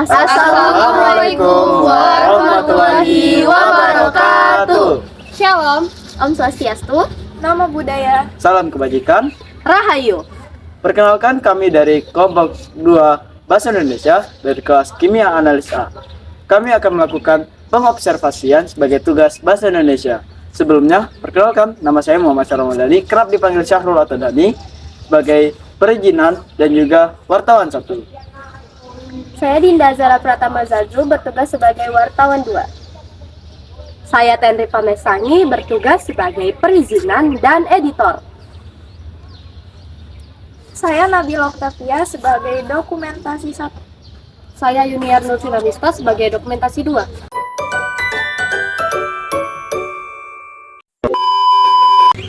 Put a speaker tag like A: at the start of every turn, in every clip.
A: Assalamualaikum warahmatullahi wabarakatuh.
B: Shalom, Om Swastiastu,
A: Nama budaya.
C: Salam kebajikan.
B: Rahayu.
C: Perkenalkan kami dari kelompok 2 Bahasa Indonesia dari kelas Kimia Analis A. Kami akan melakukan pengobservasian sebagai tugas Bahasa Indonesia. Sebelumnya, perkenalkan nama saya Muhammad Syahromadani, kerap dipanggil Syahrul atau Dani, sebagai perizinan dan juga wartawan 1.
B: Saya Dinda Zara Pratama Zazu, bertugas sebagai wartawan 2. Saya Tenri Pamesangi, bertugas sebagai perizinan dan editor.
A: Saya Nabila Oktavia sebagai dokumentasi 1.
B: Saya Yuniar Nur Sinamista sebagai dokumentasi 2.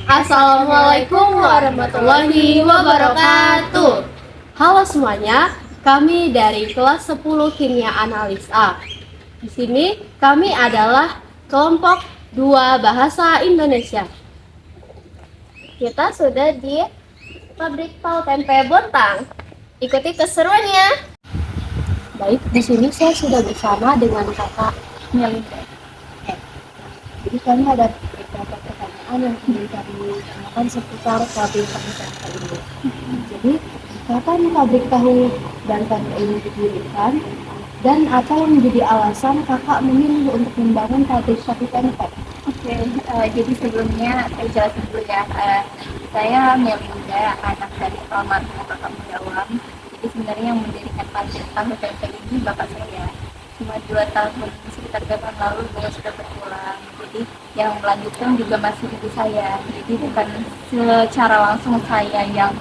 B: Assalamualaikum warahmatullahi wabarakatuh. Halo semuanya, kami dari kelas 10 Kimia Analis A. Di sini kami adalah kelompok 2 Bahasa Indonesia. Kita sudah di pabrik tahu tempe Bontang. Ikuti keseruannya. Baik, di sini saya sudah bersama dengan Kakak Melinda. Jadi kami ada beberapa pertanyaan yang ingin kami tanyakan seputar pabrik tahu tempe ini. Jadi, kapan pabrik tahu dan tempe ini didirikan? Dan apa yang menjadi alasan kakak memilih untuk membangun pabrik tahu tempe?
D: Oke, jadi sebelumnya saya jelasin dulu ya. Saya Melinda, anak dari almarhum Kakak Mudawam. Jadi sebenarnya yang mendirikan pabrik tahu tempe ini bapak saya. Cuma 2 tahun, sekitar 2 tahun lalu beliau sudah berpulang. Jadi yang melanjutkan juga masih ibu saya. Jadi bukan secara langsung saya yang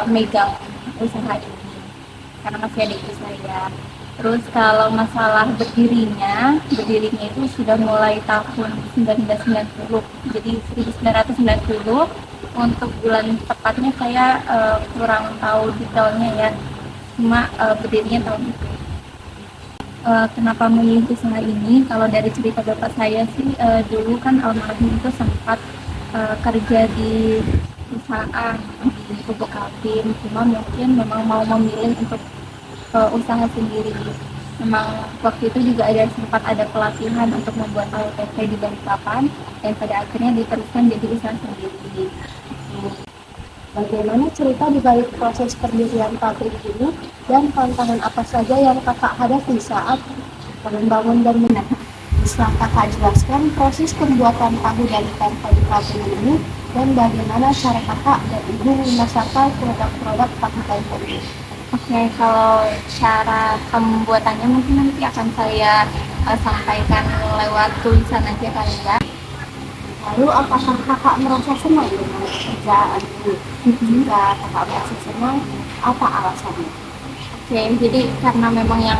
D: megang usaha ini, karena masih ada ibu saya. Terus kalau masalah berdirinya itu sudah mulai tahun 1990. Jadi 1990. Untuk bulan tepatnya saya kurang tahu detailnya ya. Cuma berdirinya tahun itu. Kenapa memilih usaha ini? Kalau dari cerita bapak saya sih, dulu kan almarhum itu sempat kerja di perusahaan di Pupuk Kaltim, cuma mungkin memang mau memilih untuk usaha sendiri. Memang waktu itu juga sempat ada pelatihan untuk membuat tahu tempe di Balikpapan, dan pada akhirnya diteruskan jadi usaha sendiri.
B: Bagaimana cerita di balik proses pendirian pabrik ini dan tantangan apa saja yang kakak hadapi saat membangun dan menata? Bisa kakak jelaskan proses pembuatan tahu dan tempe di pabrik ini dan bagaimana cara kakak dan ibu memasarkan produk-produk tahu tempe ini?
D: Oke, kalau cara pembuatannya mungkin nanti akan saya sampaikan lewat tulisan aja kali ya.
B: Lalu apakah kakak merasa senang dengan pekerjaan ini? Jika kakak merasa senang, apa alasannya?
D: Oke, jadi karena memang yang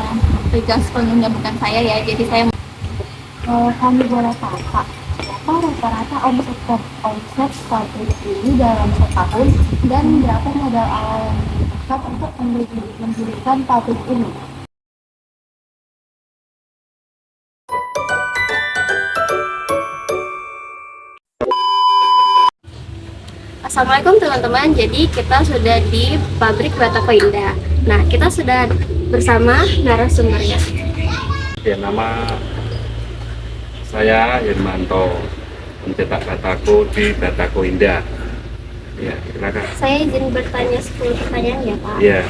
D: pegang sepenuhnya bukan saya ya, jadi saya.
B: Kalau kami boleh tahu, Kak, berapa rata-rata omset pabrik ini dalam setahun dan berapa modal awal yang dibutuhkan untuk mendirikan pabrik ini? Assalamualaikum teman-teman, jadi kita sudah di pabrik Batako Indah. Nah, kita sudah bersama narasumbernya.
E: Ya, nama saya Hermanto, pencetak batako di Batako Indah. Ya, silakan.
B: Saya izin bertanya 10 pertanyaan ya, Pak.
E: Ya,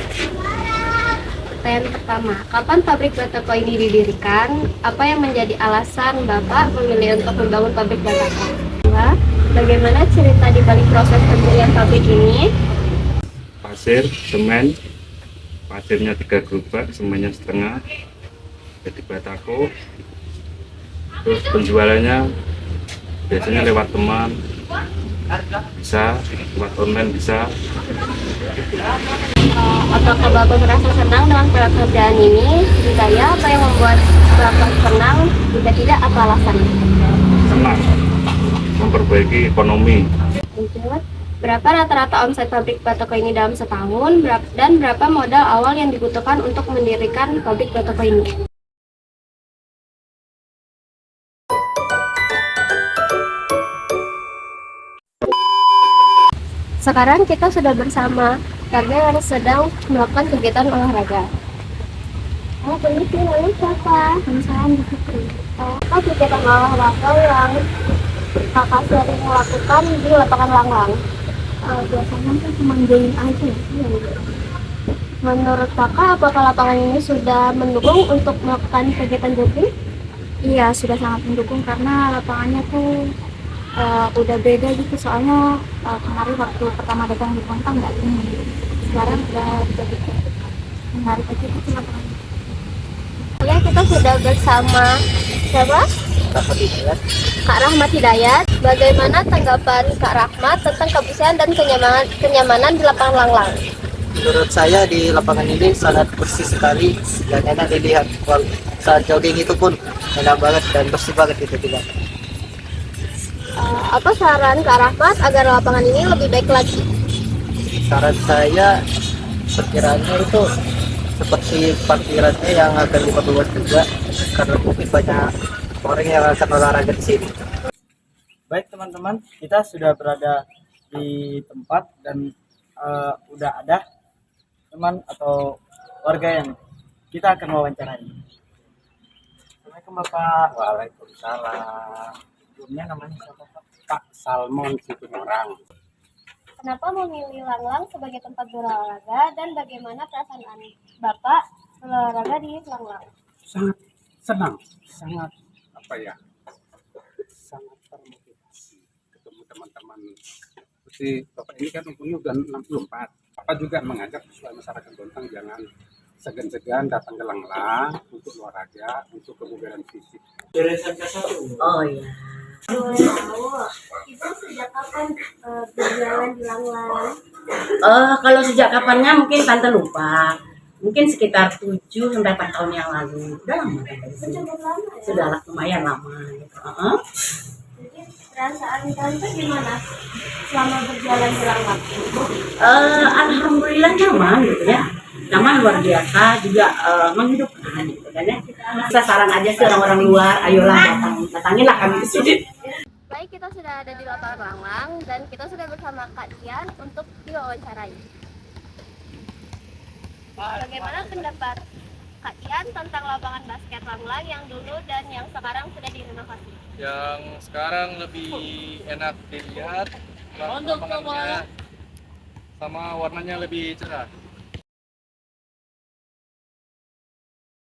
B: Pertanyaan pertama, kapan pabrik Batako ini didirikan? Apa yang menjadi alasan Bapak memilih untuk membangun pabrik Batako? Kedua, bagaimana cerita di balik proses pendirian pabrik ini?
E: pasir, semen, pasirnya 3 gerobak, semennya setengah, jadi batako. Terus penjualannya biasanya lewat teman, bisa lewat online, bisa.
B: Apakah Bapak merasa senang dengan pekerjaan ini? Jika ya, apa yang membuat Bapak senang? Jika tidak, apa alasannya?
E: Senang memperbaiki ekonomi.
B: Lanjut. Berapa rata-rata omset pabrik Batako ini dalam setahun? Dan berapa modal awal yang dibutuhkan untuk mendirikan pabrik Batako ini? Sekarang kita sudah bersama karena sedang melakukan kegiatan olahraga. Oh, begitu. Lalu siapa? Misalnya begitu. Apa kegiatan olahraga yang kakak sering melakukan di lapangan Langlang? Biasanya tuh cuma jogging aja sih. Menurut kakak, apakah lapangan ini sudah mendukung untuk melakukan kegiatan jogging?
A: Iya, sudah sangat mendukung karena lapangannya tuh udah beda gitu. Soalnya kemarin waktu pertama datang di Bontang nggak ini. Sekarang udah jadi menarik aja gitu lapangannya.
B: Ya, kita sudah bersama siapa? Kak Rahmat Hidayat. Bagaimana tanggapan Kak Rahmat tentang kebersihan dan kenyamanan di lapangan Langlang?
F: Menurut saya di lapangan ini sangat bersih sekali dan enak dilihat. Saat jogging itu pun enak banget dan bersih banget gitu juga.
B: Apa saran Kak Rahmat agar lapangan ini lebih baik lagi?
F: Saran saya sekiranya itu seperti parkirannya yang akan diperluas juga karena mungkin banyak orang yang akan olahraga di sini.
C: Baik teman-teman, kita sudah berada di tempat dan udah ada teman atau warga yang kita akan wawancarai. Assalamualaikum Bapak.
E: Waalaikumsalam.
C: Sebelumnya namanya siapa Pak?
E: Pak Salmon Situmorang.
B: Kenapa memilih Langlang sebagai tempat berolahraga dan bagaimana perasaan Bapak berolahraga di Langlang?
E: Sangat senang, sangat apa ya, sangat termotivasi ketemu teman-teman. Seperti Bapak ini kan umurnya udah 64. Bapak juga mengajak supaya masyarakat Bontang jangan segan-segan datang ke Langlang untuk olahraga, untuk kebugaran fisik.
F: Oh iya.
B: Boleh tahu, Ibu sejak kapan berjalan di Langlang?
G: Kalau sejak kapannya mungkin tante lupa. Mungkin sekitar 7 sampai 4 tahun yang lalu. Udah lama kan dari sini.
B: Cukup lama ya?
G: Sudah lumayan lama gitu.
B: Jadi perasaan tante gimana selama berjalan di Langlang?
G: Alhamdulillah nyaman gitu ya. Nyaman luar biasa juga menghidupkan gitu kan ya. Kita saran aja sih orang-orang luar, ayolah datanginlah kami ke sini.
B: Baik, kita sudah ada di lapangan Langlang dan kita sudah bersama Kak Dian untuk diwawancarai. Bagaimana pendapat Kak Dian tentang lapangan basket Langlang yang dulu dan yang sekarang sudah direnovasi?
H: Yang sekarang lebih enak dilihat, lapangannya sama warnanya lebih cerah.